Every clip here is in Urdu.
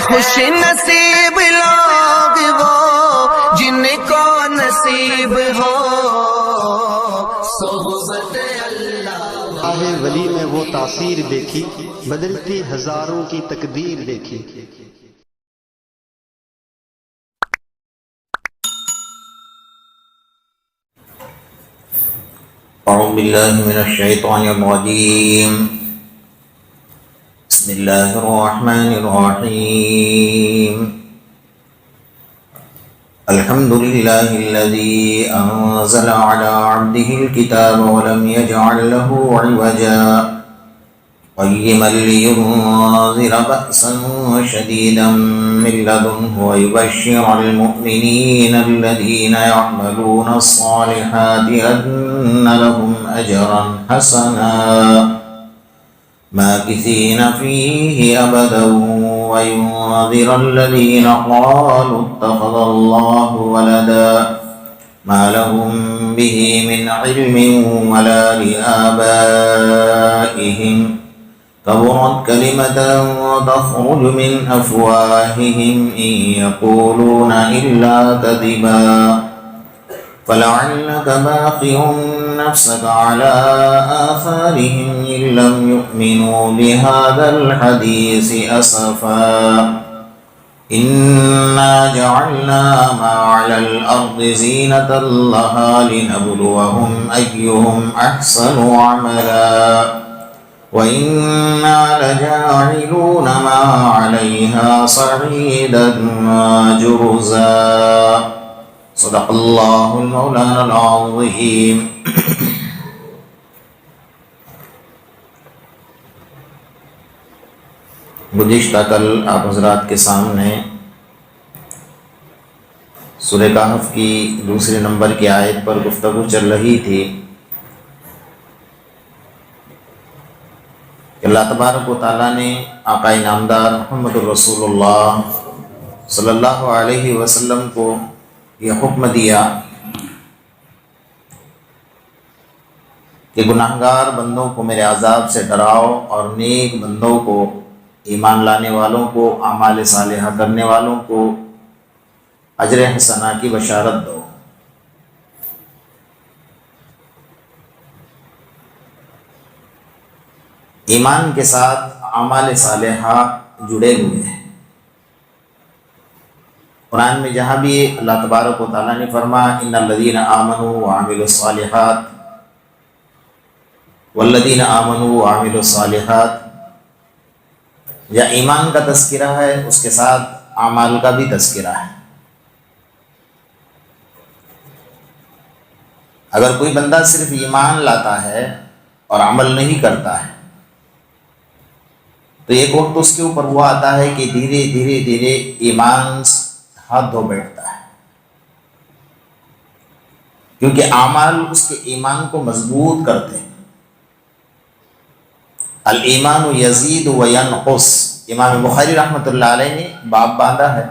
خوش نصیب لوگ وہ جن کو نصیب ہو صحبت اللہ۔ راہ ولی میں وہ تاثیر دیکھی، بدلتی ہزاروں کی تقدیر دیکھی۔ اعوذ باللہ من الشیطان الرجیم، بسم اللہ الرحمن الرحیم، الحمد للہ الذی انزل علی عبده الكتاب ولم يجعل له عوجا قیما لینذر بأسا شدیدا من لدنه ويبشر المؤمنین الذین يعملون الصالحات ان لهم اجرا حسنا ماكثين فيه ابدا وينذر الذين قالوا اتخذ الله ولدا ما لهم به من علم ولا لآبائهم كبرت كلمة تخرج من أفواههم إن يقولون إلا كذبا فلعلك باخع نفسك على آثارهم إن لم يؤمنوا بهذا الحديث أسفا إنا جعلنا ما على الأرض زينة لها لنبلوهم أيهم أحسن عملا وَإِنَّا لَجَاعِلُونَ مَا عَلَيْهَا صَعِيدًا جُرُزًا۔ صدق اللہ المولانا العظیم۔ گزشتہ کل آپ حضرات کے سامنے سورہ کہف کی دوسرے نمبر کی آیت پر گفتگو چل رہی تھی کہ اللہ تبارک و تعالیٰ نے آقا نامدار محمد الرسول اللہ صلی اللہ علیہ وسلم کو یہ حکم دیا کہ گناہگار بندوں کو میرے عذاب سے ڈراؤ اور نیک بندوں کو، ایمان لانے والوں کو، اعمال صالحہ کرنے والوں کو اجر حسنہ کی بشارت دو۔ ایمان کے ساتھ اعمال صالحہ جڑے ہوئے ہیں۔ قرآن میں جہاں بھی اللہ تبارک و تعالیٰ نے فرمایا ان الذین آمنوا وعملوا الصالحات والذین آمنوا وعملوا الصالحات، یا ایمان کا تذکرہ ہے اس کے ساتھ اعمال کا بھی تذکرہ ہے۔ اگر کوئی بندہ صرف ایمان لاتا ہے اور عمل نہیں کرتا ہے تو ایک وقت اس کے اوپر وہ آتا ہے کہ دھیرے دھیرے دھیرے ایمان ہاتھ دھو بیٹھتا ہے، کیونکہ اعمال اس کے ایمان کو مضبوط کرتے ہیں۔ الایمان یزید و ینقص، امام بخاری رحمۃ اللہ علیہ نے باب باندھا ہے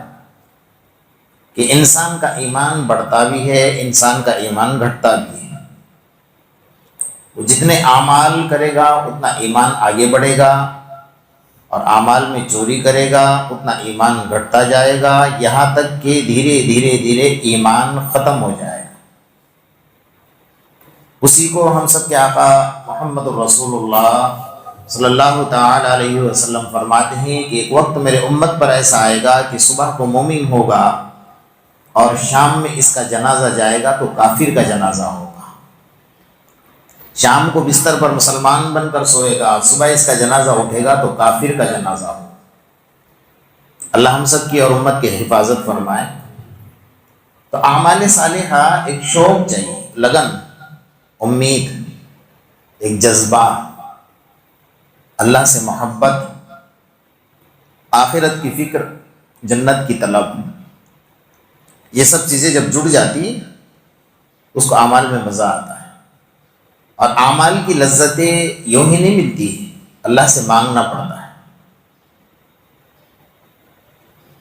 کہ انسان کا ایمان بڑھتا بھی ہے، انسان کا ایمان گھٹتا بھی ہے۔ وہ جتنے اعمال کرے گا اتنا ایمان آگے بڑھے گا، اور اعمال میں چوری کرے گا اتنا ایمان گھٹتا جائے گا، یہاں تک کہ دھیرے دھیرے دھیرے ایمان ختم ہو جائے گا۔ اسی کو ہم سب کے آقا محمد الرسول اللہ صلی اللہ تعالی علیہ وسلم فرماتے ہیں کہ ایک وقت میرے امت پر ایسا آئے گا کہ صبح کو مومن ہوگا اور شام میں اس کا جنازہ جائے گا تو کافر کا جنازہ ہوگا۔ شام کو بستر پر مسلمان بن کر سوئے گا، صبح اس کا جنازہ اٹھے گا تو کافر کا جنازہ ہوگا۔ اللہ ہم سب کی اور امت کی حفاظت فرمائے۔ تو اعمال صالحہ ایک شوق چاہیے، لگن، امید، ایک جذبہ، اللہ سے محبت، آخرت کی فکر، جنت کی طلب، یہ سب چیزیں جب جڑ جاتی اس کو اعمال میں مزہ آتا ہے۔ اور اعمال کی لذتیں یوں ہی نہیں ملتی، اللہ سے مانگنا پڑتا ہے۔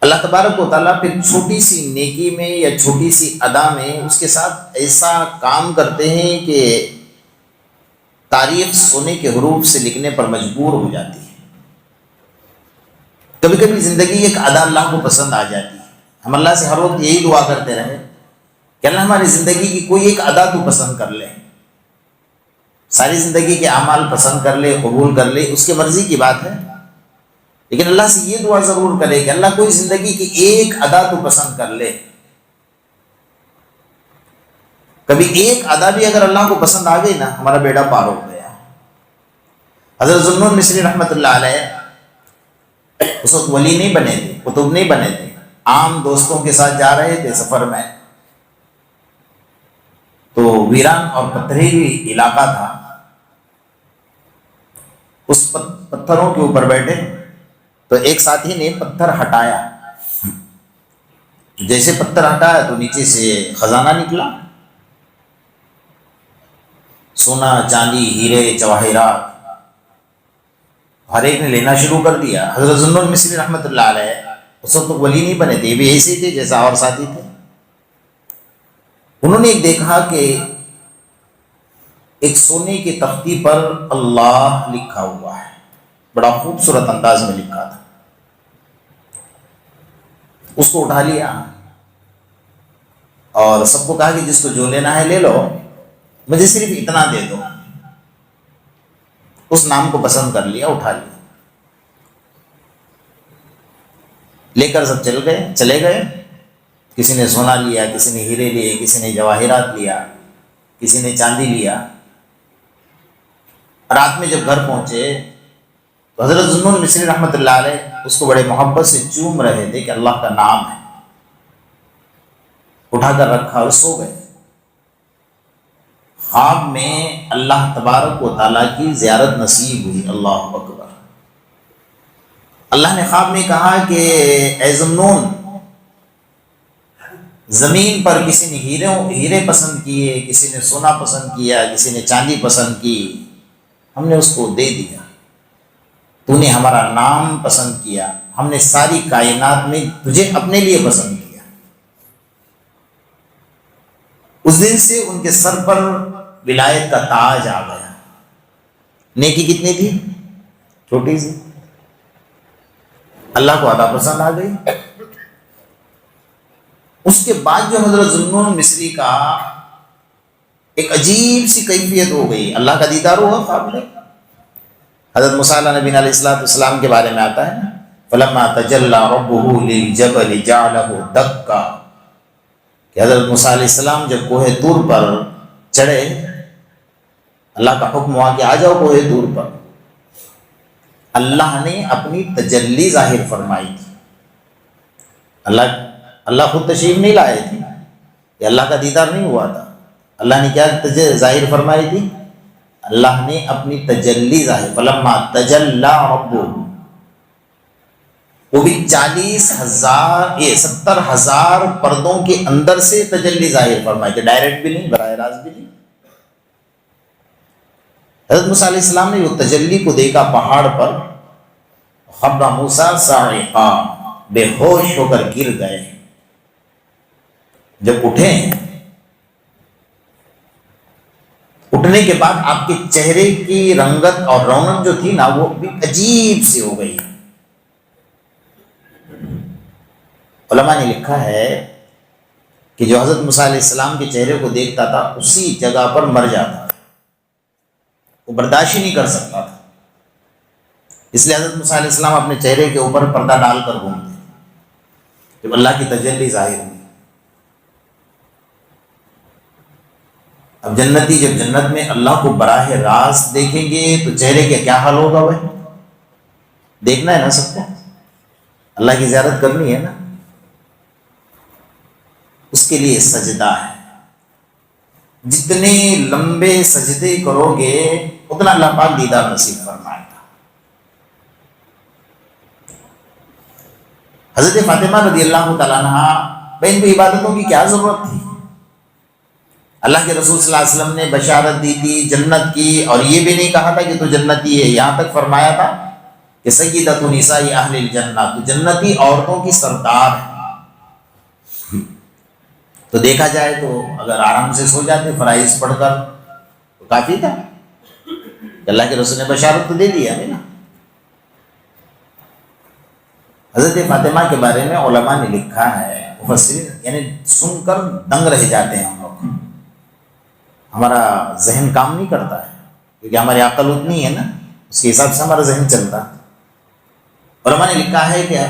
اللہ تبارک و تعالیٰ پھر چھوٹی سی نیکی میں یا چھوٹی سی ادا میں اس کے ساتھ ایسا کام کرتے ہیں کہ تاریخ سونے کے حروف سے لکھنے پر مجبور ہو جاتی ہے۔ کبھی کبھی زندگی ایک ادا اللہ کو پسند آ جاتی ہے. ہم اللہ سے ہر وقت یہی دعا کرتے رہے کہ اللہ ہماری زندگی کی کوئی ایک ادا تو پسند کر لے. ساری زندگی کے اعمال پسند کر لے, قبول کر لے, اس کی مرضی کی بات ہے, لیکن اللہ سے یہ دعا ضرور کرے کہ اللہ کوئی زندگی کی ایک ادا تو پسند کر لے. کبھی ایک ادا بھی اگر اللہ کو پسند آ گئی نا, ہمارا بیڑا پار ہو گیا. حضرت ذوالنون مصری رحمۃ اللہ علیہ اس وقت ولی نہیں بنے تھے, قطب نہیں بنے تھے, عام دوستوں کے ساتھ جا رہے تھے سفر میں. تو ویران اور پتھریلی علاقہ تھا, اس پتھروں کے اوپر بیٹھے تو ایک ساتھی نے پتھر ہٹایا. جیسے پتھر ہٹایا تو نیچے سے خزانہ نکلا, سونا چاندی ہیرے جواہرات, ہر ایک نے لینا شروع کر دیا. حضرت ذوالنون مصری رحمۃ اللہ علیہ اس وقت ولی نہیں بنے تھے, یہ بھی ایسے تھے جیسا اور ساتھی تھے. انہوں نے ایک دیکھا کہ ایک سونے کی تختی پر اللہ لکھا ہوا ہے, بڑا خوبصورت انداز میں لکھا تھا. اس کو اٹھا لیا اور سب کو کہا کہ جس کو جو لینا ہے لے لو, مجھے صرف اتنا دے دو. اس نام کو پسند کر لیا, اٹھا لیا, لے کر سب چلے گئے. کسی نے سونا لیا, کسی نے ہیرے لیے, کسی نے جواہرات لیا, کسی نے چاندی لیا. رات میں جب گھر پہنچے تو حضرت ذوالنون مصری رحمۃ اللہ علیہ اس کو بڑے محبت سے چوم رہے تھے کہ اللہ کا نام ہے. اٹھا کر رکھا اور سو گئے. خواب میں اللہ تبارک و تعالیٰ کی زیارت نصیب ہوئی. اللہ اکبر. اللہ نے خواب میں کہا کہ اے ذوالنون, زمین پر کسی نے ہیرے پسند کیے, کسی نے سونا پسند کیا, کسی نے چاندی پسند کی, ہم نے اس کو دے دیا. تو نے ہمارا نام پسند کیا, ہم نے ساری کائنات میں تجھے اپنے لیے پسند کیا. اس دن سے ان کے سر پر ولایت کا تاج آ گیا. نیکی کتنی تھی؟ چھوٹی سی. اللہ کو عطا پسند آ گئی. اس کے بعد جو حضرت ذوالنون مصری کا ایک عجیب سی کیفیت ہو گئی, اللہ کا دیدار ہوا خواب میں. حضرت موسیٰ نبی علیہ السلام کے بارے میں آتا ہے نا, فلما تجلی ربہ للجبل جعلہ دکا, کہ حضرت موسیٰ علیہ السلام جب کوہ طور پر چڑھے, اللہ کا حکم ہوا کہ آ جاؤ کوہ طور پر. اللہ نے اپنی تجلی ظاہر فرمائی تھی. اللہ خود تشریف نہیں لائے تھے, کہ اللہ کا دیدار نہیں ہوا تھا. اللہ نے کیا ظاہر فرمائی تھی؟ اللہ نے اپنی تجلی ظاہر, فلما تجلی ربہ, وہ بھی 70,000 پردوں کے اندر سے تجلی ظاہر فرمائی تھی, ڈائریکٹ بھی نہیں, براہ راست بھی نہیں. حضرت موسیٰ علیہ السلام نے وہ تجلی کو دیکھا پہاڑ پر, خر موسیٰ صاعقا, بے ہوش ہو کر گر گئے. جب اٹھنے کے بعد آپ کے چہرے کی رنگت اور رونق جو تھی نا, وہ بھی عجیب سی ہو گئی. علماء نے لکھا ہے کہ جو حضرت موسیٰ علیہ السلام کے چہرے کو دیکھتا تھا اسی جگہ پر مر جاتا, وہ برداشت ہی نہیں کر سکتا تھا. اس لیے حضرت موسیٰ علیہ السلام اپنے چہرے کے اوپر پردہ ڈال کر گھومتے جب اللہ کی تجلی ظاہر ہوئی. اب جنتی جب جنت میں اللہ کو براہ راست دیکھیں گے تو چہرے کا کیا حال ہوگا بھائی؟ دیکھنا ہے نا سب کو, اللہ کی زیارت کرنی ہے نا. اس کے لیے سجدہ ہے. جتنے لمبے سجدے کرو گے اتنا اللہ پاک دیدار نصیب فرمائے گا. حضرت فاطمہ رضی اللہ تعالیٰ عنہ, بہن کو عبادتوں کی کیا ضرورت تھی؟ اللہ کے رسول صلی اللہ علیہ وسلم نے بشارت دی تھی جنت کی, اور یہ بھی نہیں کہا تھا کہ تو جنتی ہے, یہاں تک فرمایا تھا کہ سیدۃ نساء اہل الجنہ, تو جنتی عورتوں کی سردار ہے. تو دیکھا جائے تو اگر آرام سے سو جاتے فرائض پڑھ کر تو کافی تھا. اللہ کے رسول نے بشارت تو دے دی ہمیں نا. حضرت فاطمہ کے بارے میں علماء نے لکھا ہے، مفسرین یعنی سن کر دنگ رہ جاتے ہیں ہم لوگ، ہمارا ذہن کام نہیں کرتا ہے کیونکہ ہماری عقل اتنی ہے نا، اس کے حساب سے ہمارا ذہن چلتا ہے۔ علماء نے لکھا ہے کہ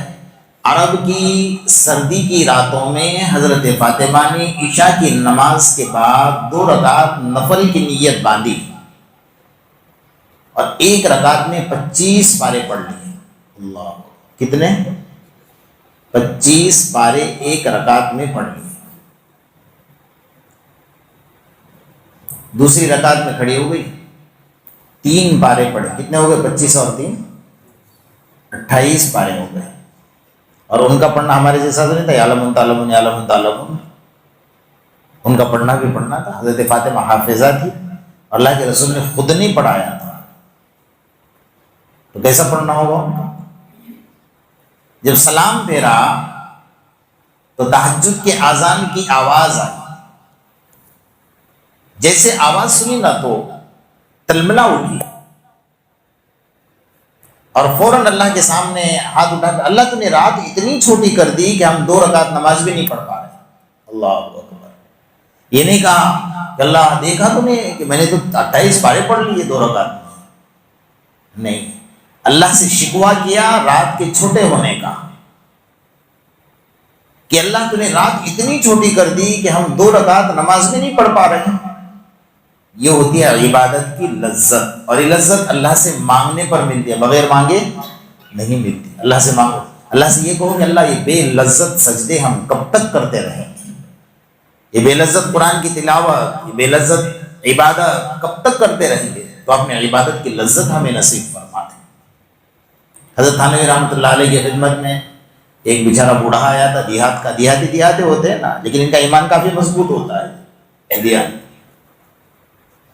عرب کی سردی کی راتوں میں حضرت فاطمہ نے عشاء کی نماز کے بعد 2 رکعت نفل کی نیت باندھی اور 1 رکعت میں 25 پارے پڑھ لیے۔ اللہ، کتنے؟ 25 پارے 1 رکعت میں پڑھ لیے۔ دوسری رکعت میں کھڑی ہو گئی، 3 پارے پڑھے، کتنے ہو گئے؟ 25 اور 3 28 پارے ہو گئے۔ اور ان کا پڑھنا ہمارے جیسا تو نہیں تھا، یعلمون تعلمون یعلمون تعلمون، ان کا پڑھنا بھی پڑھنا تھا۔ حضرت فاطمہ حافظہ تھی اور اللہ کے رسول نے خود نہیں پڑھایا تھا، تو کیسا پڑھنا ہوگا ان کا؟ جب سلام پھیرا تو تہجد کے اذان کی آواز آئی، جیسے آواز سنی نا تو تلملا اٹھی اور فوراً اللہ کے سامنے ہاتھ اٹھا کر، اللہ تو نے رات اتنی چھوٹی کر دی کہ ہم 2 رکعت نماز بھی نہیں پڑھ پا رہے۔ اللہ اکبر، یہ نہیں کہا کہ اللہ دیکھا تو نے کہ میں نے تو 28 پارے پڑھ لیے 2 رکعت میں، نہیں، اللہ سے شکوہ کیا رات کے چھوٹے ہونے کا کہ اللہ تو نے رات اتنی چھوٹی کر دی کہ ہم 2 رکعت نماز بھی نہیں پڑھ پا رہے ہیں۔ یہ ہوتی ہے عبادت کی لذت، اور یہ لذت اللہ سے مانگنے پر ملتی ہے، بغیر مانگے نہیں ملتی۔ اللہ سے مانگو، اللہ سے یہ کہو کہ اللہ یہ بے لذت سجدے ہم کب تک کرتے رہیں، یہ بے لذت قرآن کی تلاوت، یہ بے لذت عبادت کب تک کرتے رہیں گے؟ تو اپنے عبادت کی لذت ہمیں نصیب فرما دیں۔ حضرت تھانوی رحمۃ اللہ علیہ کی خدمت میں ایک بیچارہ بوڑھا آیا تھا، دیہات کا، دیہاتی ہوتے ہیں نا، لیکن ان کا ایمان کافی مضبوط ہوتا ہے دیہات،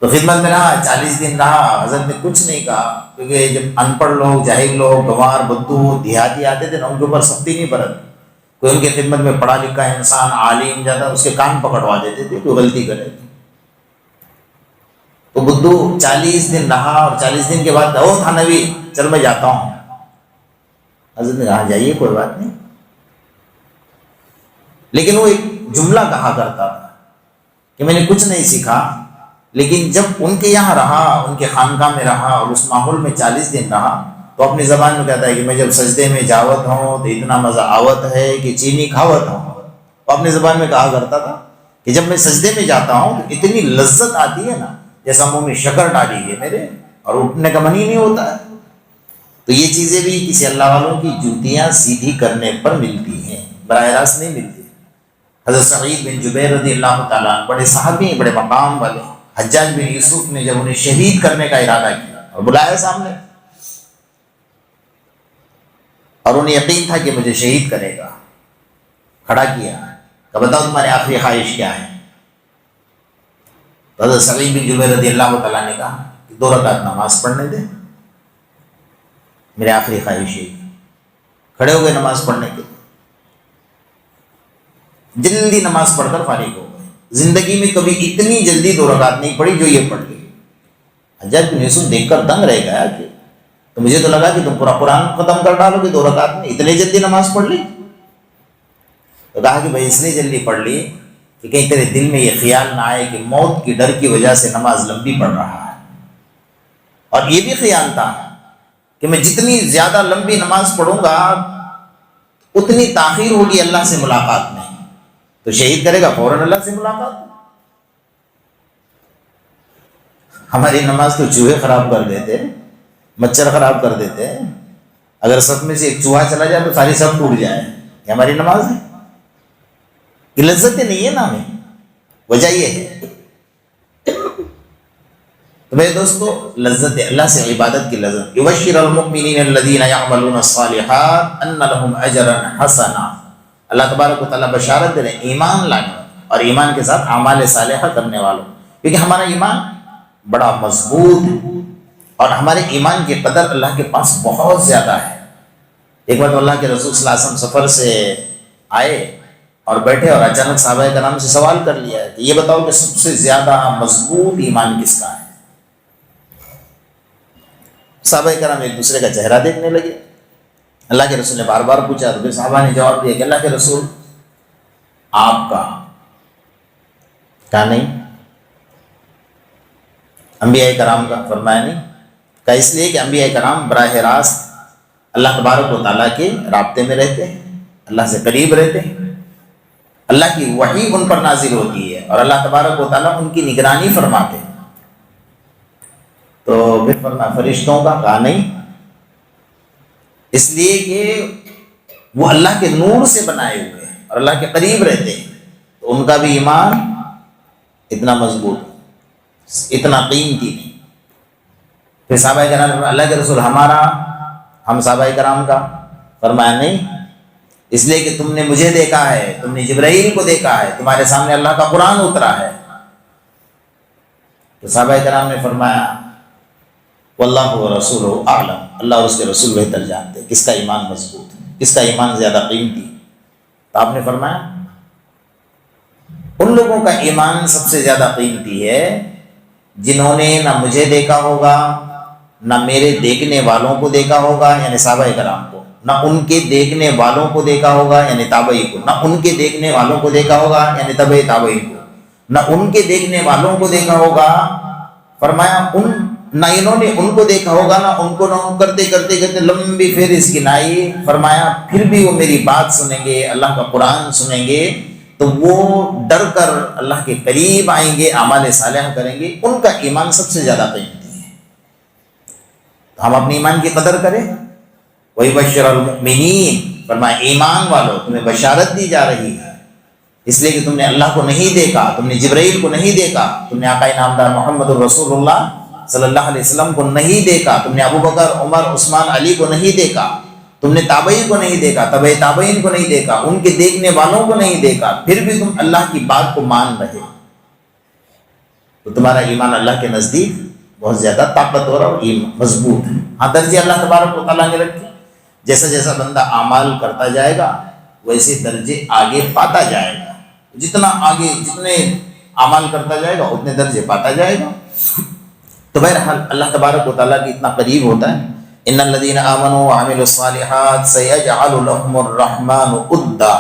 تو خدمت میں رہا، 40 دن رہا۔ حضرت نے کچھ نہیں کہا کیونکہ جب ان پڑھ لوگ، جاہل لوگ، گنوار بدو دیہاتی آتے تھے نا، ان کے اوپر سختی نہیں برت، کوئی ان کی خدمت میں پڑھا لکھا انسان عالم جاتا اس کے کان پکڑوا دیتے تھے کوئی غلطی کرے تو بدو 40 دن رہا، اور 40 دن کے بعد او تھانوی چل میں جاتا ہوں۔ حضرت نے کہا جائیے کوئی بات نہیں، لیکن وہ ایک جملہ کہا کرتا تھا کہ میں نے کچھ نہیں سیکھا، لیکن جب ان کے یہاں رہا، ان کے خانقاہ میں رہا اور اس ماحول میں 40 دن رہا، تو اپنی زبان میں کہتا ہے کہ میں جب سجدے میں جاوت ہوں تو اتنا مزہ آوت ہے کہ چینی کھاوت ہوں۔ تو اپنی زبان میں کہا کرتا تھا کہ جب میں سجدے میں جاتا ہوں تو اتنی لذت آتی ہے نا جیسا منہ میں شکر ڈالی ہے میرے، اور اٹھنے کا من ہی نہیں ہوتا ہے۔ تو یہ چیزیں بھی کسی اللہ والوں کی جوتیاں سیدھی کرنے پر ملتی ہیں، براہ راست نہیں ملتی۔ حضرت سعید بن جبیر رضی اللہ تعالیٰ عنہ بڑے صحابی، بڑے مقام والے، حجاج بن یوسف نے جب انہیں شہید کرنے کا ارادہ کیا اور بلایا سامنے، اور انہیں یقین تھا کہ مجھے شہید کرے گا، کھڑا کیا کہ بتاؤ تمہاری آخری خواہش کیا ہے؟ تو حضرت سعید بن جبیر رضی اللہ تعالیٰ نے کہا کہ 2 رکعت نماز پڑھنے دے، میری آخری خواہش ہے۔ کھڑے ہو گئے نماز پڑھنے کے، جلدی نماز پڑھ کر فارغ ہو گئے۔ زندگی میں کبھی اتنی جلدی 2 رکعت نہیں پڑھی جو یہ پڑھ لی۔ حجاج بن یوسف دیکھ کر دنگ رہ گیا کہ تو مجھے تو لگا کہ تم پورا قرآن ختم کر ڈالو گے 2 رکعت میں، اتنی جلدی نماز پڑھ لی؟ تو کہا کہ بھائی اس لیے جلدی پڑھ لی کہ کہیں تیرے دل میں یہ خیال نہ آئے کہ موت کی ڈر کی وجہ سے نماز لمبی پڑھ رہا ہے، اور یہ بھی خیال تھا کہ میں جتنی زیادہ لمبی نماز پڑھوں گا اتنی تاخیر ہوگی اللہ سے ملاقات میں، تو شہید کرے گا فوراً اللہ سے ملاقات۔ ہماری نماز تو چوہے خراب کر دیتے، مچھر خراب کر دیتے، اگر سب میں سے ایک چوہا چلا جائے تو ساری سب ٹوٹ جائے، یہ ہماری نماز ہے؟ یہ لذت نہیں ہے نا ہمیں، وجہ یہ ہے۔ تو میرے دوستو، لذت اللہ سے عبادت کی لذت، یبشر المؤمنین الذین یعملون الصالحات ان لهم اجرا حسنا، اللہ تبارک و تعالیٰ بشارت دے رہے ہیں ایمان لانے اور ایمان کے ساتھ اعمال صالحہ کرنے والوں، کیونکہ ہمارا ایمان بڑا مضبوط ہے اور ہمارے ایمان کی قدر اللہ کے پاس بہت زیادہ ہے۔ ایک بار اللہ کے رسول صلی اللہ علیہ وسلم سفر سے آئے اور بیٹھے، اور اچانک صحابہ کرام سے سوال کر لیا کہ یہ بتاؤ کہ سب سے زیادہ مضبوط ایمان کس کا ہے؟ صحابہ کرام ایک دوسرے کا چہرہ دیکھنے لگے، اللہ کے رسول نے بار بار پوچھا تو پھر صحابہ نے جواب دیا کہ اللہ کے رسول آپ کا کہا نہیں، انبیاء کرام کا فرمایا نہیں، کہ اس لیے کہ انبیاء کرام براہ راست اللہ تبارک و تعالیٰ کے رابطے میں رہتے ہیں، اللہ سے قریب رہتے ہیں، اللہ کی وحی ان پر نازل ہوتی ہے اور اللہ تبارک و تعالیٰ ان کی نگرانی فرماتے ہیں۔ تو پھر فرمایا فرشتوں کا، کہا نہیں، اس لیے کہ وہ اللہ کے نور سے بنائے ہوئے ہیں اور اللہ کے قریب رہتے ہیں، تو ان کا بھی ایمان اتنا مضبوط، اتنا قیمتی نہیں۔ پھر صحابہ کرام نے اللہ کے رسول ہمارا، ہم صحابہ کرام کا، فرمایا نہیں، اس لیے کہ تم نے مجھے دیکھا ہے، تم نے جبرائیل کو دیکھا ہے، تمہارے سامنے اللہ کا قرآن اترا ہے۔ تو صحابہ کرام نے فرمایا واللہ ورسولہ اعلم، اللہ اور اس کے رسول بہتر جانتے کس کا ایمان مضبوط ہے، کس کا ایمان زیادہ قیمتی۔ تو آپ نے فرمایا ان لوگوں کا ایمان سب سے زیادہ قیمتی ہے جنہوں نے نہ مجھے دیکھا ہوگا، نہ میرے دیکھنے والوں کو دیکھا ہوگا یعنی صحابہ کرام کو، نہ ان کے دیکھنے والوں کو دیکھا ہوگا یعنی تابعی کو، نہ ان کے دیکھنے والوں کو دیکھا ہوگا یعنی تبع تابعی کو، نہ ان کے دیکھنے والوں کو دیکھا ہوگا، فرمایا نہ انہوں نے ان کو دیکھا ہوگا، نہ ان کو، نہ کرتے کرتے کرتے لمبی فہرست گنائی، فرمایا پھر بھی وہ میری بات سنیں گے، اللہ کا قرآن سنیں گے تو وہ ڈر کر اللہ کے قریب آئیں گے، اعمال صالحہ کریں گے، ان کا ایمان سب سے زیادہ قیمتی ہے۔ تو ہم اپنے ایمان کی قدر کریں۔ وَيُبَشِّرَ الْمُؤْمِنِينَ، فرمایا ایمان والو تمہیں بشارت دی جا رہی ہے، اس لیے کہ تم نے اللہ کو نہیں دیکھا، تم نے جبرائیل کو نہیں دیکھا، تم نے آقا نامدار محمد الرسول اللہ صلی اللہ علیہ وسلم کو نہیں دیکھا، تم نے ابو بکر، عمر، عثمان، علی کو نہیں دیکھا، تم نے تابعی کو نہیں دیکھا، تبع تابعین کو نہیں دیکھا، ان کے دیکھنے والوں کو نہیں دیکھا، پھر بھی تم اللہ کی بات کو مان رہے، تو تمہارا ایمان اللہ کے نزدیک بہت زیادہ طاقتور اور مضبوط ہے۔ ہاں درجے اللہ تبارک و تعالیٰ نے رکھے، جیسا جیسا بندہ اعمال کرتا جائے گا ویسے درجے آگے پاتا جائے گا، جتنا آگے جتنے اعمال کرتا جائے گا اتنے درجے پاتا جائے گا۔ تو بہرحال اللہ تبارک و تعالیٰ کی اتنا قریب ہوتا ہے۔ ان الذین آمنوا وعملوا الصالحات سیجعل لهم الرحمن ودا،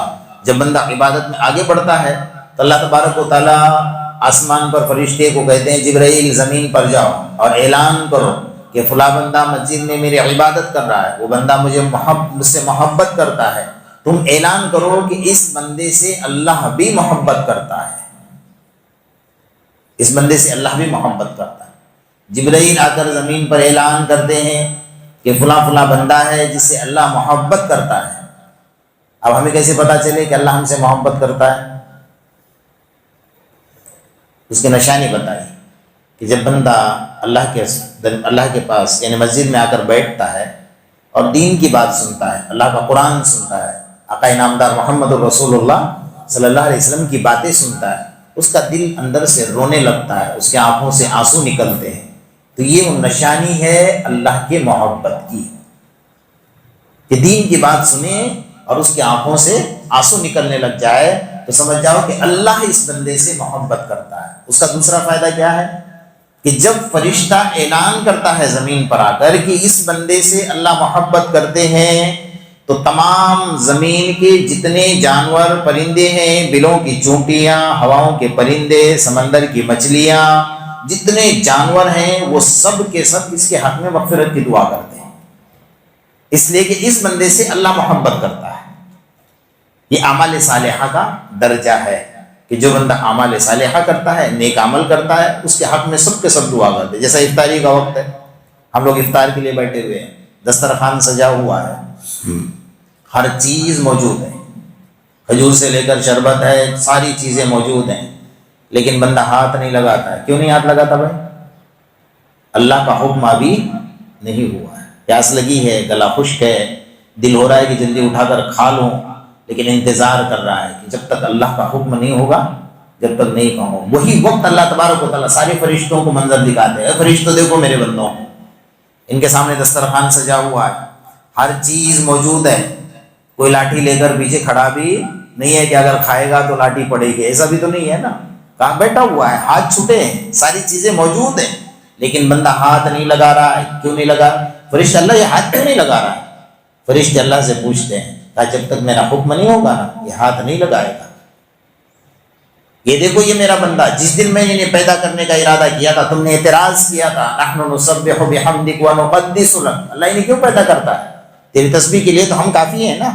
جب بندہ عبادت میں آگے بڑھتا ہے تو اللہ تبارک و تعالیٰ آسمان پر فرشتے کو کہتے ہیں جبرائیل زمین پر جاؤ اور اعلان کرو کہ فلاں بندہ مسجد میں میری عبادت کر رہا ہے، وہ بندہ مجھ سے محبت کرتا ہے، تم اعلان کرو کہ اس بندے سے اللہ بھی محبت کرتا ہے، اس بندے سے اللہ بھی محبت کرتا ہے۔ جبرائیل آ کر زمین پر اعلان کرتے ہیں کہ فلاں فلاں بندہ ہے جس سے اللہ محبت کرتا ہے۔ اب ہمیں کیسے پتا چلے کہ اللہ ہم سے محبت کرتا ہے؟ اس کی نشانی بتائی کہ جب بندہ اللہ کے پاس یعنی مسجد میں آ کر بیٹھتا ہے اور دین کی بات سنتا ہے، اللہ کا قرآن سنتا ہے، آقا نامدار محمد الرسول اللہ صلی اللہ علیہ وسلم کی باتیں سنتا ہے، اس کا دل اندر سے رونے لگتا ہے، اس کے آنکھوں سے آنسو نکلتے ہیں، تو یہ وہ نشانی ہے اللہ کے محبت کی کہ دین کی بات سنیں اور اس کی آنکھوں سے آنسو نکلنے لگ جائے تو سمجھ جاؤ کہ اللہ اس بندے سے محبت کرتا ہے۔ اس کا دوسرا فائدہ کیا ہے کہ جب فرشتہ اعلان کرتا ہے زمین پر آ کر کہ اس بندے سے اللہ محبت کرتے ہیں تو تمام زمین کے جتنے جانور پرندے ہیں، بلوں کی چونٹیاں، ہواؤں کے پرندے، سمندر کی مچھلیاں، جتنے جانور ہیں وہ سب کے سب اس کے حق میں مغفرت کی دعا کرتے ہیں، اس لیے کہ اس بندے سے اللہ محبت کرتا ہے۔ یہ اعمال صالحہ کا درجہ ہے کہ جو بندہ اعمال صالحہ کرتا ہے، نیک عمل کرتا ہے، اس کے حق میں سب کے سب دعا کرتے ہیں۔ جیسا افطاری کا وقت ہے، ہم لوگ افطار کے لیے بیٹھے ہوئے ہیں، دسترخوان سجا ہوا ہے، ہر چیز موجود ہے، کھجور سے لے کر شربت ہے، ساری چیزیں موجود ہیں، لیکن بندہ ہاتھ نہیں لگاتا ہے۔ کیوں نہیں ہاتھ لگاتا بھائی؟ اللہ کا حکم ابھی نہیں ہوا ہے، پیاس لگی ہے، گلا خشک ہے، دل ہو رہا ہے کہ جلدی اٹھا کر کھا لوں، لیکن انتظار کر رہا ہے کہ جب تک اللہ کا حکم نہیں ہوگا جب تک نہیں کہوں۔ وہی وقت اللہ تبارک و تعالیٰ سارے فرشتوں کو منظر دکھاتے ہیں، فرشتوں دیکھو میرے بندوں، ان کے سامنے دسترخوان سجا ہوا ہے، ہر چیز موجود ہے، کوئی لاٹھی لے کر پیچھے کھڑا بھی نہیں ہے کہ اگر کھائے گا تو لاٹھی پڑے گی، ایسا بھی تو نہیں ہے نا، کہاں بیٹھا ہوا ہے، ہاتھ چھوٹے ہیں، ساری چیزیں موجود ہیں، لیکن بندہ ہاتھ نہیں لگا رہا ہے۔ کیوں نہیں لگا؟ فرشتہ اللہ یہ ہاتھ کیوں نہیں لگا رہا ہے؟ فرشتے اللہ سے پوچھتے ہیں کہ جب تک میرا حکم نہیں ہوگا نا یہ ہاتھ نہیں لگائے گا. یہ دیکھو یہ میرا بندہ جس دن میں نے پیدا کرنے کا ارادہ کیا تھا تم نے اعتراض کیا تھا نحن نسبح بحمدک ونقدس لک. اللہ انہیں کیوں پیدا کرتا ہے؟ تیری تسبیح کے لیے تو ہم کافی ہیں نا.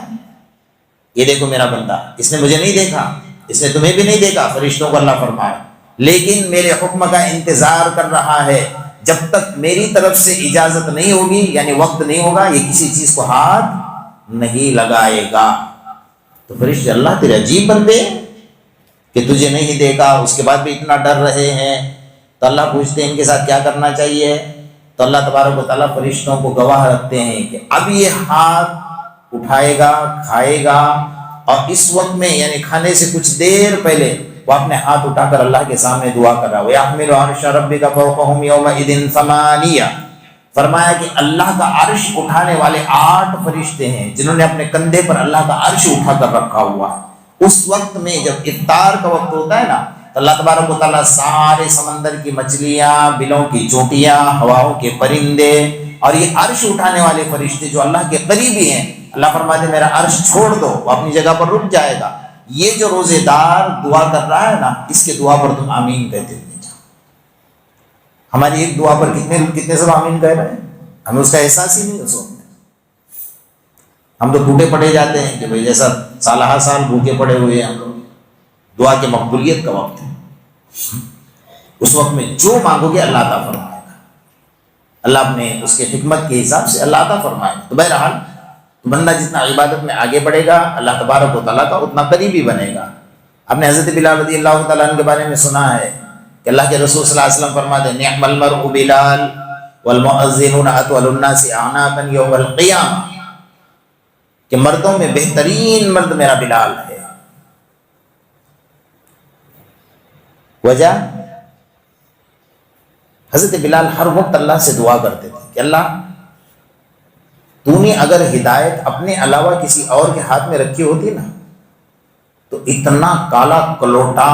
یہ دیکھو میرا بندہ اس نے مجھے نہیں دیکھا اس نے تمہیں بھی نہیں دیکھا. فرشتوں کو اللہ فرمایا لیکن میرے حکم کا انتظار کر رہا ہے. جب تک میری طرف سے اجازت نہیں ہوگی یعنی وقت نہیں ہوگا یہ کسی چیز کو ہاتھ نہیں لگائے گا. تو فرشتے اللہ تیرے عجیب بندے کہ تجھے نہیں دیکھا اس کے بعد بھی اتنا ڈر رہے ہیں. تو اللہ پوچھتے ہیں ان کے ساتھ کیا کرنا چاہیے. تو اللہ تبارک و تعالیٰ فرشتوں کو گواہ رکھتے ہیں کہ اب یہ ہاتھ اٹھائے گا کھائے گا اور اس وقت میں یعنی کھانے سے کچھ دیر پہلے وہ اپنے ہاتھ اٹھا کر اللہ کے سامنے دعا کر رہا ہے. وَيَحْمِلُ عَرْشَ رَبِّكَ فَوْقَهُمْ يَوْمَئِذٍ ثَمَانِيَةٌ. فرمایا کہ اللہ کا عرش اٹھانے والے 8 فرشتے ہیں جنہوں نے اپنے کندھے پر اللہ کا عرش اٹھا کر رکھا ہوا ہے. اس وقت میں جب افطار کا وقت ہوتا ہے نا تو اللہ تبارک و تعالیٰ سارے سمندر کی مچھلیاں بلوں کی چونٹیاں ہواؤں کے پرندے اور یہ عرش اٹھانے والے فرشتے جو اللہ کے قریبی ہیں اللہ فرماتے میرا عرش چھوڑ دو وہ اپنی جگہ پر رک جائے گا. یہ جو روزے دار دعا کر رہا ہے نا اس کے دعا پر تم آمین کہتے ہوئے جاؤ. ہماری ایک دعا پر کتنے سب آمین کہہ رہے ہیں ہمیں اس کا احساس ہی نہیں اس وقت. ہم تو ٹوٹے پڑے جاتے ہیں کہ بھئی جیسا سالہ سال بھوکے پڑے ہوئے ہیں ہم لوگ. دعا کی مقبولیت کا وقت ہے. اس وقت میں جو مانگو گے اللہ عطا فرمائے گا. اللہ اپنے اس کے حکمت کے حساب سے اللہ عطا فرمائے گا. تو بہرحال بندہ جتنا عبادت میں آگے بڑھے گا اللہ تبارک و تعالیٰ کا اتنا قریبی بنے گا. آپ نے حضرت بلال رضی اللہ تعالیٰ عنہ کے بارے میں سنا ہے کہ اللہ کے رسول صلی اللہ علیہ وسلم فرماتے ہیں نعم المرء بلال والمؤذنون اطول الناس اعناقا یوم القیامہ کہ مردوں میں بہترین مرد میرا بلال ہے. وجہ حضرت بلال ہر وقت اللہ سے دعا کرتے تھے کہ اللہ تو نے اگر ہدایت اپنے علاوہ کسی اور کے ہاتھ میں رکھی ہوتی نا تو اتنا کالا کلوٹا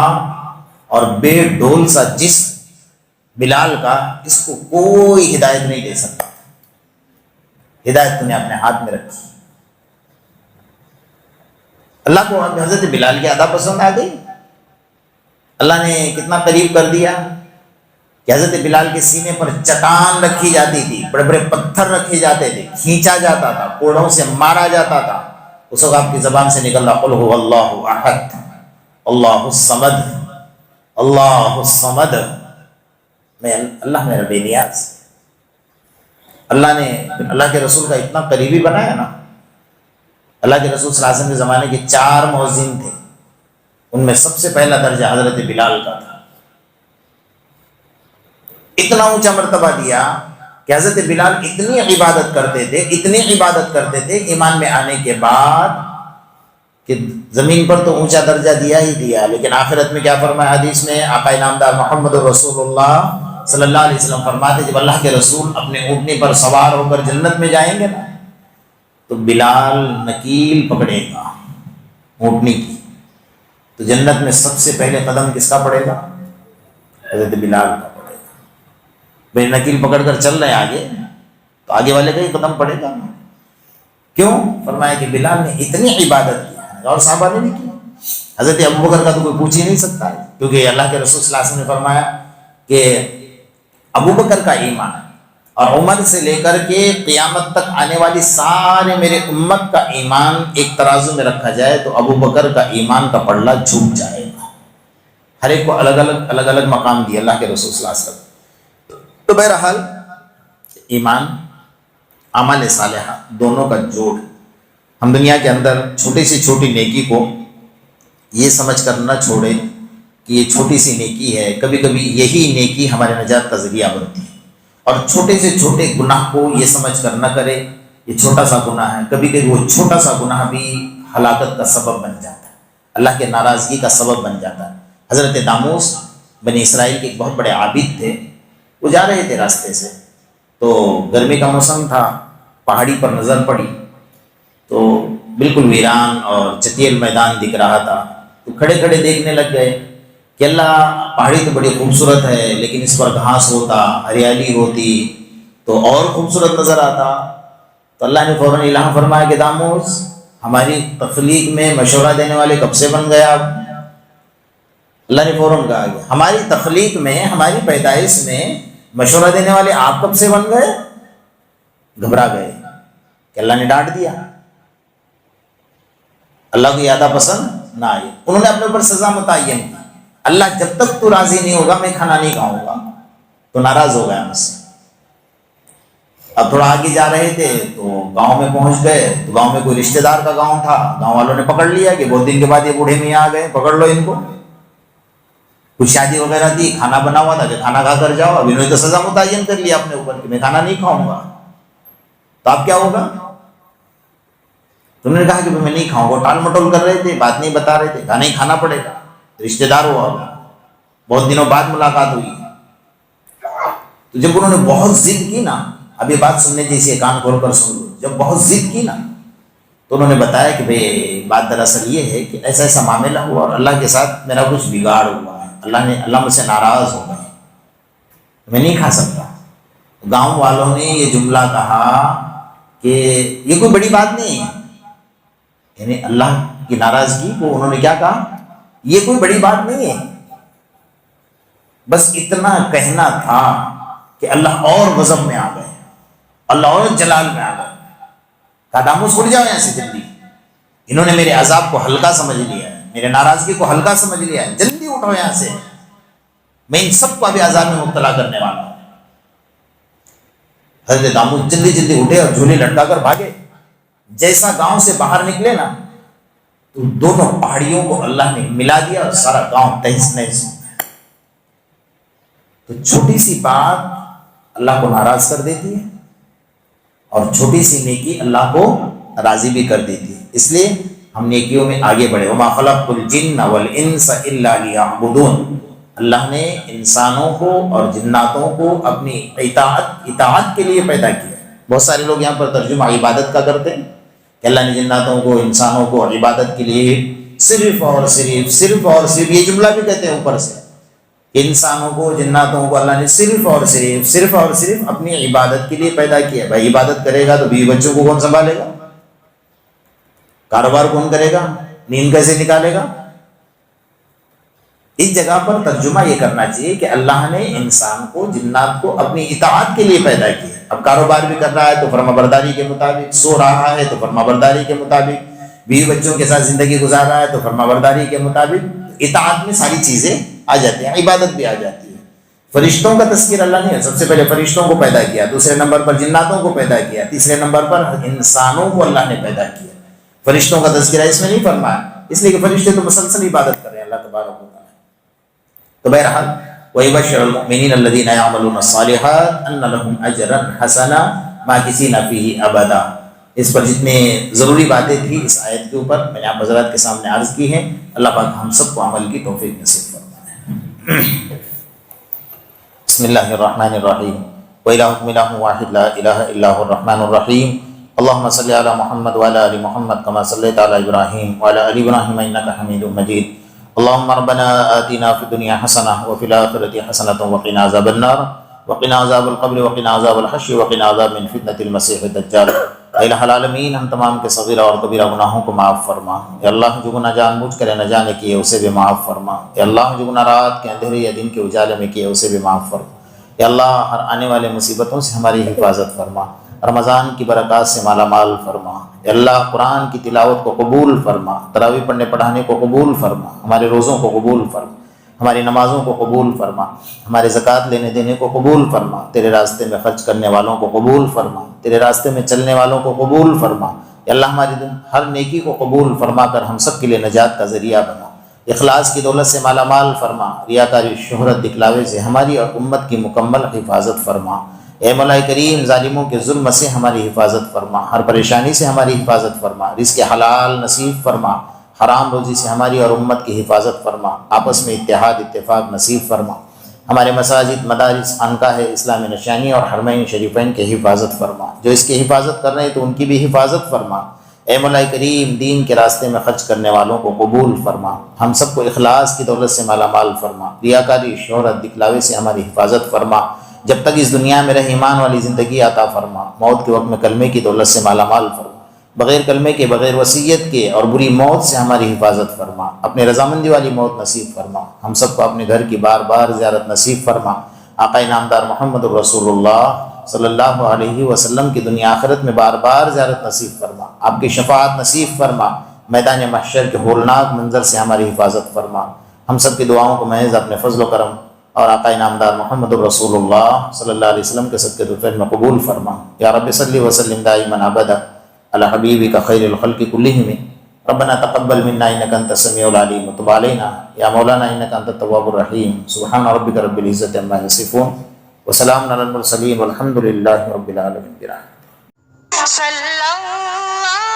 اور بے ڈول سا جسم بلال کا اس کو کوئی ہدایت نہیں دے سکتا. ہدایت تو نے اپنے ہاتھ میں رکھی. اللہ کو حضرت بلال کی ادا پسند آ گئی. اللہ نے کتنا قریب کر دیا کہ حضرت بلال کے سینے پر چٹان رکھی جاتی تھی بڑے بڑے پتھر رکھے جاتے تھے کھینچا جاتا تھا کوڑوں سے مارا جاتا تھا. اس وقت آپ کی زبان سے نکل رہا قل هو اللہ احد اللہ الصمد اللہ الصمد میں اللہ میرا بے نیاز. اللہ نے اللہ کے رسول کا اتنا قریبی بنایا نا. اللہ کے رسول صلی اللہ علیہ وسلم کے زمانے کے 4 مؤذن تھے ان میں سب سے پہلا درجہ حضرت بلال کا تھا. اتنا اونچا مرتبہ دیا کہ حضرت بلال اتنی عبادت کرتے تھے ایمان میں آنے کے بعد کہ زمین پر تو اونچا درجہ دیا ہی دیا لیکن آخرت میں کیا فرمایا حدیث میں آقا انعامدار محمد رسول اللہ صلی اللہ علیہ وسلم فرماتے جب اللہ کے رسول اپنے اونٹنی پر سوار ہو کر جنت میں جائیں گے نا تو بلال نکیل پکڑے گا اونٹنی کی تو جنت میں سب سے پہلے قدم کس کا پڑے گا حضرت بلال کا پڑے گا. بھائی نکیل پکڑ کر چل رہے آگے تو آگے والے کا ہی قدم پڑے گا. کیوں؟ فرمایا کہ بلال نے اتنی عبادت کی اور صحابہ نے نہیں کی. حضرت ابوبکر کا تو کوئی پوچھ ہی نہیں سکتا ہے کیونکہ اللہ کے رسول صلی اللہ علیہ وسلم نے فرمایا کہ ابوبکر کا ایمان اور عمر سے لے کر کے قیامت تک آنے والی سارے میرے امت کا ایمان ایک ترازو میں رکھا جائے تو ابوبکر کا ایمان کا پلڑا جھک جائے گا. ہر ایک کو الگ الگ مقام دیا اللہ کے رسول صلی اللہ علیہ وسلم. تو بہرحال ایمان عمل صالحہ دونوں کا جوڑ. ہم دنیا کے اندر چھوٹی سے چھوٹی نیکی کو یہ سمجھ کر نہ چھوڑے کہ یہ چھوٹی سی نیکی ہے. کبھی کبھی یہی نیکی ہمارے نجات کا ذریعہ بنتی ہے. اور چھوٹے سے چھوٹے گناہ کو یہ سمجھ کر نہ کرے یہ چھوٹا سا گناہ ہے. کبھی کبھی وہ چھوٹا سا گناہ بھی ہلاکت کا سبب بن جاتا ہے, اللہ کے ناراضگی کا سبب بن جاتا ہے. حضرت داموس بنی اسرائیل کے ایک بہت بڑے عابد تھے. وہ جا رہے تھے راستے سے تو گرمی کا موسم تھا, پہاڑی پر نظر پڑی تو بالکل ویران اور چتیل میدان دکھ رہا تھا. تو کھڑے کھڑے دیکھنے لگ گئے کہ اللہ پہاڑی تو بڑی خوبصورت ہے لیکن اس پر گھاس ہوتا, ہریالی ہوتی تو اور خوبصورت نظر آتا. تو اللہ نے فوراً اعلان فرمایا کہ داموس ہماری تخلیق میں مشورہ دینے والے کب سے بن گئے آپ؟ اللہ نے فوراً کہا کہ ہماری تخلیق میں، ہماری پیدائش میں مشورہ دینے والے آپ کب سے بن گئے؟ گھبرا گئے کہ اللہ نے ڈانٹ دیا، اللہ کو یہ عطا پسند نہ آئی۔ انہوں نے اپنے اوپر سزا متعین کی، اللہ جب تک تو راضی نہیں ہوگا میں کھانا نہیں کھاؤں گا، تو ناراض ہو گیا مجھ سے۔ اب تھوڑا آگے جا رہے تھے تو گاؤں میں پہنچ گئے، تو گاؤں میں کوئی رشتہ دار کا گاؤں تھا، گاؤں والوں نے پکڑ لیا کہ بہت دن کے بعد یہ بوڑھے میاں آ گئے، پکڑ لو ان کو۔ کچھ شادی وغیرہ تھی، کھانا بنا ہوا تھا کہ کھانا کھا کر جاؤ، اب انہوں نے تو سزا متعین کر لیا اپنے اوپر کہ میں کھانا نہیں کھاؤں گا، تو اب کیا ہوگا؟ تم نے کہا کہ میں نہیں کھاؤں گا، ٹال مٹول کر رہے تھے، بات نہیں بتا رہے تھے، کہا نہیں کھانا پڑے گا، رشتہ دار ہوا ہوگا، بہت دنوں بعد ملاقات ہوئی۔ تو جب انہوں نے بہت ضد کی نا، اب یہ بات سننے جیسی ہے، کان کھول کر سن لو، جب بہت ضد کی نا تو انہوں نے بتایا کہ بھئی بات دراصل یہ ہے کہ ایسا ایسا معاملہ ہوا اور اللہ کے ساتھ میرا کچھ بگاڑ ہوا ہے، اللہ مجھ سے ناراض ہو گئے، میں نہیں کھا سکتا۔ گاؤں والوں نے یہ جملہ کہا کہ یہ کوئی بڑی بات نہیں ہے، یعنی اللہ کی ناراضگی کو انہوں نے کیا کہا، یہ کوئی بڑی بات نہیں ہے، بس اتنا کہنا تھا کہ اللہ اور غضب میں آ گئے، اللہ اور جلال میں آ گئے۔ کہا داموس اٹھ جاؤ یہاں سے جلدی، انہوں نے میرے عذاب کو ہلکا سمجھ لیا ہے، میرے ناراضگی کو ہلکا سمجھ لیا ہے، جلدی اٹھو یہاں سے، میں ان سب کو ابھی عذاب میں مبتلا کرنے والا ہوں۔ حضرت داموس جلدی جلدی اٹھے اور جھولے لٹکا کر بھاگے۔ جیسا گاؤں سے باہر نکلے نا تو دونوں پہاڑیوں کو اللہ نے ملا دیا اور سارا گاؤں تہس نہس۔ تو چھوٹی سی بات اللہ کو ناراض کر دیتی ہے اور چھوٹی سی نیکی اللہ کو راضی بھی کر دیتی ہے، اس لیے ہم نیکیوں میں آگے بڑھے۔ وما خلقت الجن والانس الا لیعبدون، اللہ نے انسانوں کو اور جناتوں کو اپنی اطاعت کے لیے پیدا کیا۔ بہت سارے لوگ یہاں پر ترجمہ عبادت کا کرتے ہیں کہ اللہ نے جناتوں کو انسانوں کو عبادت کے لیے صرف اور صرف یہ جملہ بھی کہتے ہیں اوپر سے کہ انسانوں کو جناتوں کو اللہ نے صرف اور صرف اپنی عبادت کے لیے پیدا کیا۔ بھائی عبادت کرے گا تو بیوی بچوں کو کون سنبھالے گا؟ کاروبار کون کرے گا؟ نیند کیسے نکالے گا؟ اس جگہ پر ترجمہ یہ کرنا چاہیے کہ اللہ نے انسان کو جنات کو اپنی اطاعت کے لیے پیدا کیا۔ اب کاروبار بھی کر رہا ہے تو فرما برداری کے مطابق، سو رہا ہے تو فرما برداری کے مطابق، بیوی بچوں کے ساتھ زندگی گزار رہا ہے تو فرما برداری کے مطابق، اطاعت میں ساری چیزیں آ جاتی ہیں، عبادت بھی آ جاتی ہے۔ فرشتوں کا تذکر اللہ نے سب سے پہلے فرشتوں کو پیدا کیا، دوسرے نمبر پر جناتوں کو پیدا کیا، تیسرے نمبر پر انسانوں کو اللہ نے پیدا کیا۔ فرشتوں کا تذکرہ اس میں نہیں فرمایا، اس لیے کہ فرشتے تو مسلسل عبادت کر رہے ہیں اللہ تبارک و تعالیٰ۔ تو بہرحال وَيُبَشِّرُ الْمُؤْمِنِينَ الَّذِينَ يَعْمَلُونَ الصَّالِحَاتِ أَنَّ لَهُمْ أَجْرًا حَسَنًا مَاكِثِينَ فِيهِ أَبَدًا۔ اس پر جتنے ضروری باتیں تھیں اس آیت کے اوپر میں نے آپ حضرات کے سامنے عرض کی ہیں، اللہ پاک ہم سب کو عمل کی توفیق نصیب فرمائے۔ بسم اللہ الرحمن الرحیم وَإِلَٰهُكُمْ إِلَٰهٌ وَاحِدٌ لَا إِلَٰهَ إِلَّا هُوَ الرَّحْمَٰنُ الرَّحِيمُ اللهم صل على محمد وعلى ال محمد كما صليت على ابراهيم وعلى ال ابراهيم انك حميد مجيد اللهم ربنا آتنا في الدنيا حسنه وفي الاخره حسنه وقنا عذاب النار وقنا عذاب القبر وقنا عذاب الحشر وقنا عذاب من فتنة المسيح الدجال۔ اے الہ العالمین ہم تمام کے صغیرہ اور کبیرہ گناہوں کو معاف فرما، یا اللہ جو گناہ جان بوجھ کر نہ جانے کیے اسے بھی معاف فرما، یا اللہ جو گناہ رات کے اندھیرے یا دن کے اجالے میں کیے اسے بھی معاف فرما، یا اللہ ہر آنے والے مصیبتوں سے ہماری حفاظت فرما، رمضان کی برکات سے مالا مال فرما، یا اللہ قرآن کی تلاوت کو قبول فرما، تراویح پڑھنے پڑھانے کو قبول فرما، ہمارے روزوں کو قبول فرما، ہماری نمازوں کو قبول فرما، ہمارے زکوٰۃ لینے دینے کو قبول فرما، تیرے راستے میں خرچ کرنے والوں کو قبول فرما، تیرے راستے میں چلنے والوں کو قبول فرما، یا اللہ ہماری ہر نیکی کو قبول فرما کر ہم سب کے لیے نجات کا ذریعہ بنا، اخلاص کی دولت سے مالا مال فرما، ریاکاری شہرت دکھلاوے سے ہماری اور امت کی مکمل حفاظت فرما، اے مولا کریم ظالموں کے ظلم سے ہماری حفاظت فرما، ہر پریشانی سے ہماری حفاظت فرما، رزق حلال نصیب فرما، حرام روزی سے ہماری اور امت کی حفاظت فرما، آپس میں اتحاد اتفاق نصیب فرما، ہمارے مساجد مدارس خانقاہ اسلامی نشانی اور حرمین شریفین کی حفاظت فرما، جو اس کی حفاظت کر رہے ہیں تو ان کی بھی حفاظت فرما، اے مولا کریم دین کے راستے میں خرچ کرنے والوں کو قبول فرما، ہم سب کو اخلاص کی دولت سے مالا مال فرما، ریاکاری شہرت دکھلاوے سے ہماری حفاظت فرما، جب تک اس دنیا میں رہ ایمان والی زندگی عطا فرما، موت کے وقت میں کلمے کی دولت سے مالا مال فرما، بغیر کلمے کے، بغیر وصیت کے اور بری موت سے ہماری حفاظت فرما، اپنے رضامندی والی موت نصیب فرما، ہم سب کو اپنے گھر کی بار بار زیارت نصیب فرما، آقا نامدار محمد الرسول اللہ صلی اللہ علیہ وسلم کی دنیا آخرت میں بار بار زیارت نصیب فرما، آپ کی شفاعت نصیب فرما، میدان محشر کے ہولناک منظر سے ہماری حفاظت فرما، ہم سب کی دعاؤں کو محض اپنے فضل و کرم اور آقا نامدار محمد الرسول اللہ صلی اللہ علیہ وسلم کے صدقے طیب میں قبول فرما۔ یا رب صلی وسلم دائما ابدا علی حبیبک خیر الخلق کلہم، ربنا تقبل منا انک انت السمیع العلیم وتب علینا یا مولانا انک انت التواب الرحیم۔ سبحان ربک رب العزۃ عما یصفون وسلام علی المرسلین والحمد للہ رب العالمین۔ صلی اللہ